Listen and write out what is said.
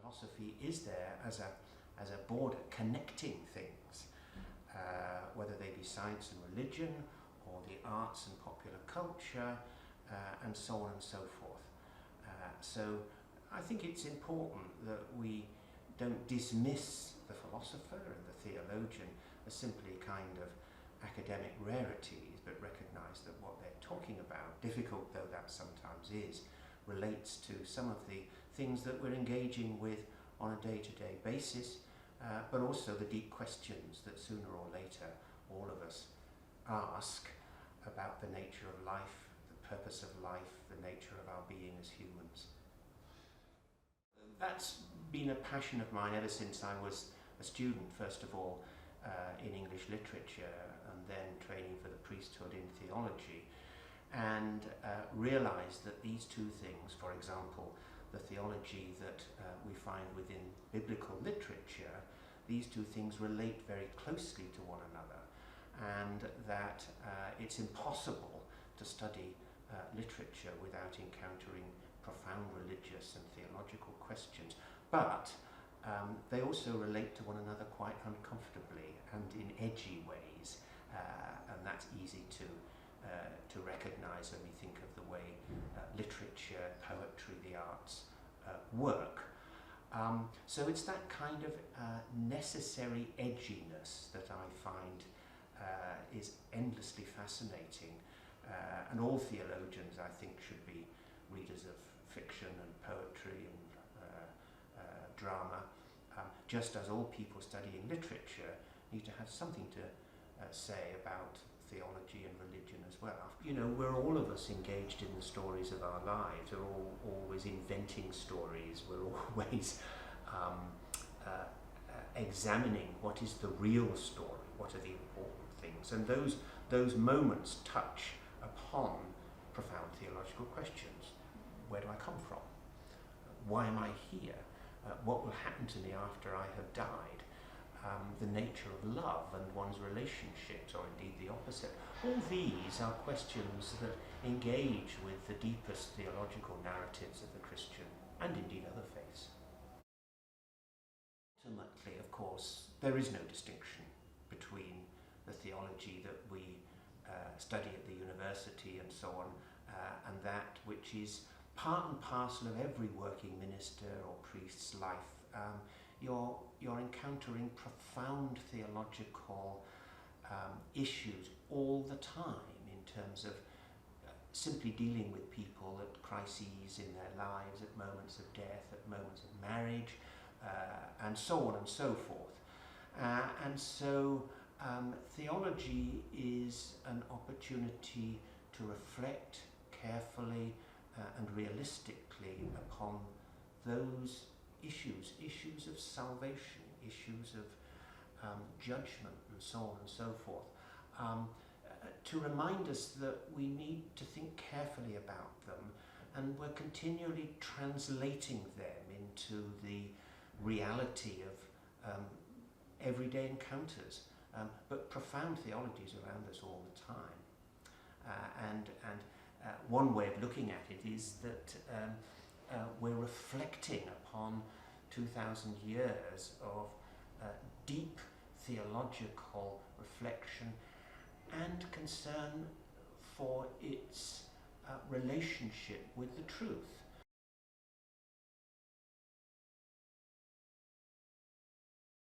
Philosophy is there as a border connecting things, whether they be science and religion, or the arts and popular culture, and so on and so forth. So I think it's important that we don't dismiss the philosopher and the theologian as simply kind of academic rarities, but recognise that what they're talking about, difficult though that sometimes is, relates to some of the things that we're engaging with on a day-to-day basis, but also the deep questions that sooner or later all of us ask about the nature of life, the purpose of life, the nature of our being as humans. That's been a passion of mine ever since I was a student, first of all in English literature, and then training for the priesthood in theology, and realised that these two things, for example, the theology that we find within biblical literature, these two things relate very closely to one another, and that it's impossible to study literature without encountering profound religious and theological questions. But they also relate to one another quite uncomfortably and in edgy ways, and that's easy to recognise when we think of the way literature, poetry, the arts work. So it's that kind of necessary edginess that I find is endlessly fascinating, and all theologians, I think, should be readers of fiction and poetry and drama, just as all people studying literature need to have something to say about theology and religion as well. You know, we're all of us engaged in the stories of our lives. We're all always inventing stories. We're always examining what is the real story, what are the important things, and those moments touch upon profound theological questions. Where do I come from? Why am I here? What will happen to me after I have died? The nature of love and one's relationships, or indeed the opposite. All these are questions that engage with the deepest theological narratives of the Christian and indeed other faiths. Ultimately, of course, there is no distinction between the theology that we study at the university and so on, and that which is part and parcel of every working minister or priest's life. You're encountering profound theological issues all the time in terms of simply dealing with people at crises in their lives, at moments of death, at moments of marriage, and so on and so forth. And so theology is an opportunity to reflect carefully and realistically upon those issues of salvation, issues of judgment, and so on and so forth, to remind us that we need to think carefully about them, and we're continually translating them into the reality of everyday encounters, but profound theologies around us all the time. And one way of looking at it is that we're reflecting upon 2,000 years of deep theological reflection and concern for its relationship with the truth.